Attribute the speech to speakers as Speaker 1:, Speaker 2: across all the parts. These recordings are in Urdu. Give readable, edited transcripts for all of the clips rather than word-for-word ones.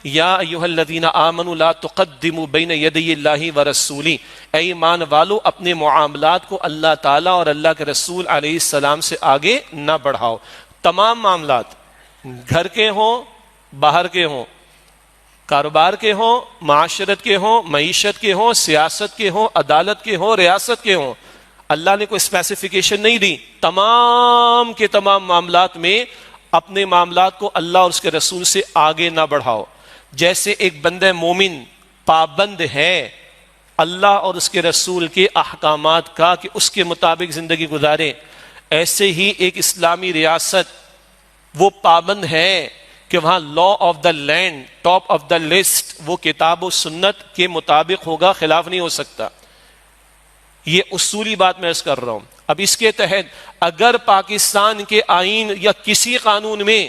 Speaker 1: یا ایھا الذین آمنوا لا تقدموا بین یدی اللہ ورسولہ، اے ایمان والو اپنے معاملات کو اللہ تعالیٰ اور اللہ کے رسول علیہ السلام سے آگے نہ بڑھاؤ۔ تمام معاملات، گھر کے ہوں، باہر کے ہوں، کاروبار کے ہوں، معاشرت کے ہوں، معیشت کے ہوں، سیاست کے ہوں، عدالت کے ہوں، ریاست کے ہوں، اللہ نے کوئی اسپیسیفیکیشن نہیں دی، تمام کے تمام معاملات میں اپنے معاملات کو اللہ اور اس کے رسول سے آگے نہ بڑھاؤ۔ جیسے ایک بندہ مومن پابند ہے اللہ اور اس کے رسول کے احکامات کا کہ اس کے مطابق زندگی گزارے، ایسے ہی ایک اسلامی ریاست وہ پابند ہے کہ وہاں law of the land top of the list وہ کتاب و سنت کے مطابق ہوگا، خلاف نہیں ہو سکتا۔ یہ اصولی بات میں عرض کر رہا ہوں۔ اب اس کے تحت اگر پاکستان کے آئین یا کسی قانون میں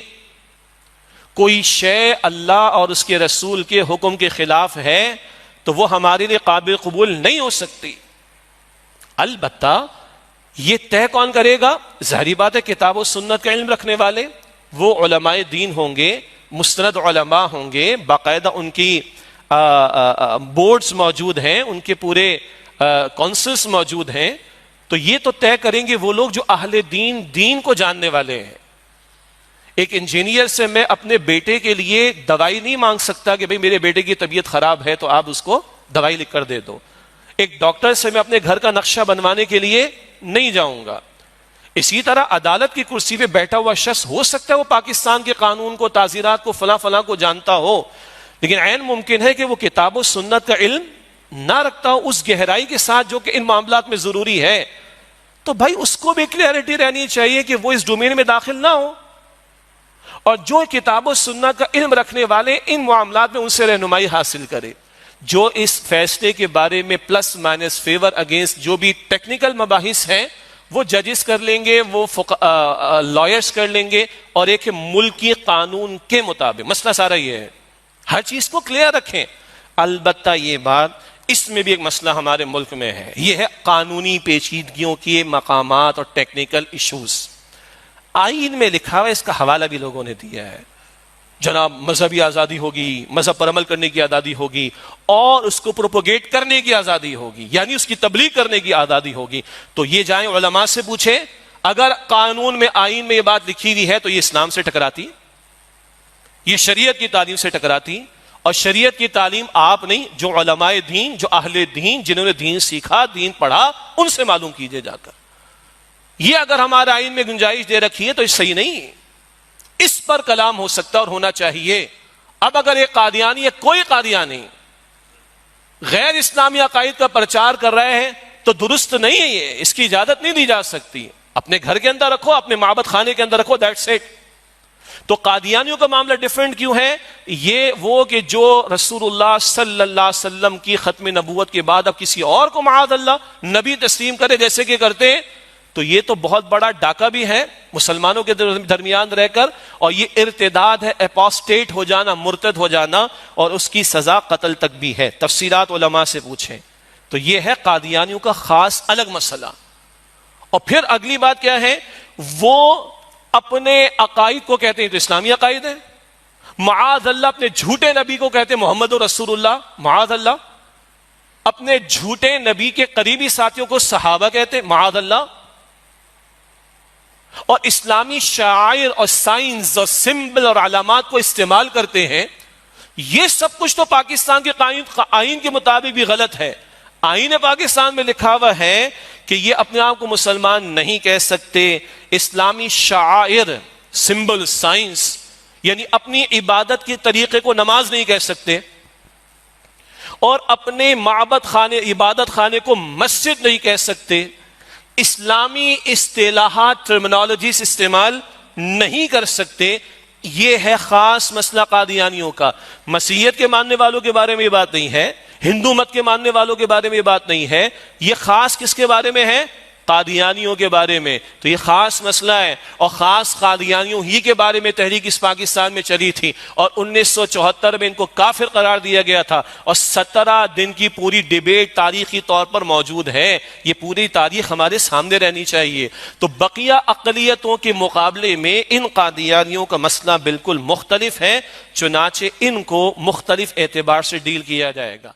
Speaker 1: کوئی شے اللہ اور اس کے رسول کے حکم کے خلاف ہے تو وہ ہمارے لیے قابل قبول نہیں ہو سکتی۔ البتہ یہ طے کون کرے گا؟ ظاہری بات ہے کتاب و سنت کا علم رکھنے والے، وہ علماء دین ہوں گے، مستند علماء ہوں گے، باقاعدہ ان کی بورڈز موجود ہیں، ان کے پورے کونسلز موجود ہیں، تو یہ تو طے کریں گے وہ لوگ جو اہل دین کو جاننے والے ہیں۔ ایک انجینئر سے میں اپنے بیٹے کے لیے دوائی نہیں مانگ سکتا کہ بھئی میرے بیٹے کی طبیعت خراب ہے تو آپ اس کو دوائی لکھ کر دے دو۔ ایک ڈاکٹر سے میں اپنے گھر کا نقشہ بنوانے کے لیے نہیں جاؤں گا۔ اسی طرح عدالت کی کرسی پہ بیٹھا ہوا شخص ہو سکتا ہے وہ پاکستان کے قانون کو، تعزیرات کو، فلاں فلاں کو جانتا ہو، لیکن عین ممکن ہے کہ وہ کتاب و سنت کا علم نہ رکھتا ہو اس گہرائی کے ساتھ جو کہ ان معاملات میں ضروری ہے۔ تو بھائی اس کو بھی کلیئرٹی رہنی چاہیے کہ وہ اس ڈومین میں داخل نہ ہو، اور جو کتاب و سنت کا علم رکھنے والے ان معاملات میں ان سے رہنمائی حاصل کرے۔ جو اس فیصلے کے بارے میں پلس مائنس فیور اگینسٹ جو بھی ٹیکنیکل مباحث ہیں وہ ججز کر لیں گے، وہ لائرز کر لیں گے، اور ایک ملکی قانون کے مطابق مسئلہ سارا یہ ہے، ہر چیز کو کلیئر رکھیں۔ البتہ یہ بات، اس میں بھی ایک مسئلہ ہمارے ملک میں ہے، یہ ہے قانونی پیچیدگیوں کے مقامات اور ٹیکنیکل ایشوز۔ آئین میں لکھا ہوا، اس کا حوالہ بھی لوگوں نے دیا ہے، جناب مذہبی آزادی ہوگی، مذہب پر عمل کرنے کی آزادی ہوگی، اور اس کو پروپوگیٹ کرنے کی آزادی ہوگی، یعنی اس کی تبلیغ کرنے کی آزادی ہوگی۔ تو یہ جائیں علماء سے پوچھیں، اگر قانون میں، آئین میں یہ بات لکھی ہوئی ہے تو یہ اسلام سے ٹکراتی، یہ شریعت کی تعلیم سے ٹکراتی، اور شریعت کی تعلیم آپ نہیں، جو علماء دین، جو اہل دین، جنہوں نے دین سیکھا، دین پڑھا، ان سے معلوم کیجئے جا کر۔ یہ اگر ہمارے آئین میں گنجائش دے رکھی ہے تو یہ صحیح نہیں، اس پر کلام ہو سکتا اور ہونا چاہیے۔ اب اگر ایک قادیانی یا کوئی قادیانی غیر اسلامی عقائد کا پرچار کر رہے ہیں تو درست نہیں ہے، یہ اس کی اجازت نہیں دی جا سکتی۔ اپنے گھر کے اندر رکھو، اپنے معبد خانے کے اندر رکھو، دیٹس اٹ۔ تو قادیانیوں کا معاملہ ڈیفرنٹ کیوں ہے؟ یہ وہ کہ جو رسول اللہ صلی اللہ علیہ وسلم کی ختم نبوت کے بعد اب کسی اور کو معاذ اللہ نبی تسلیم کرے جیسے کہ کرتے ہیں، تو یہ تو بہت بڑا ڈاکہ بھی ہے مسلمانوں کے درمیان رہ کر، اور یہ ارتداد ہے، اپوسٹیٹ ہو جانا، مرتد ہو جانا، اور اس کی سزا قتل تک بھی ہے۔ تفصیلات علماء سے پوچھیں۔ تو یہ ہے قادیانیوں کا خاص الگ مسئلہ۔ اور پھر اگلی بات کیا ہے؟ وہ اپنے عقائد کو کہتے ہیں تو اسلامی عقائد ہیں، معاذ اللہ اپنے جھوٹے نبی کو کہتے ہیں محمد رسول اللہ، معاذ اللہ اپنے جھوٹے نبی کے قریبی ساتھیوں کو صحابہ کہتے ہیں، معاذ اللہ، اور اسلامی شعائر اور سائنز اور سمبل اور علامات کو استعمال کرتے ہیں۔ یہ سب کچھ تو پاکستان کے آئین کے مطابق بھی غلط ہے۔ آئین پاکستان میں لکھا ہوا ہے کہ یہ اپنے آپ کو مسلمان نہیں کہہ سکتے، اسلامی شعائر، سمبل، سائنس، یعنی اپنی عبادت کے طریقے کو نماز نہیں کہہ سکتے، اور اپنے معبد خانے، عبادت خانے کو مسجد نہیں کہہ سکتے، اسلامی اصطلاحات، ٹرمینالوجیز استعمال نہیں کر سکتے۔ یہ ہے خاص مسئلہ قادیانیوں کا۔ مسیحیت کے ماننے والوں کے بارے میں یہ بات نہیں ہے، ہندو مت کے ماننے والوں کے بارے میں یہ بات نہیں ہے، یہ خاص کس کے بارے میں ہے؟ قادیانیوں کے بارے میں، تو یہ خاص مسئلہ ہے، اور خاص قادیانیوں ہی کے بارے میں تحریک اس پاکستان میں چلی تھی، اور 1974 میں ان کو کافر قرار دیا گیا تھا، اور 17 دن کی پوری ڈیبیٹ تاریخی طور پر موجود ہے، یہ پوری تاریخ ہمارے سامنے رہنی چاہیے۔ تو بقیہ اقلیتوں کے مقابلے میں ان قادیانیوں کا مسئلہ بالکل مختلف ہے، چنانچہ ان کو مختلف اعتبار سے ڈیل کیا جائے گا۔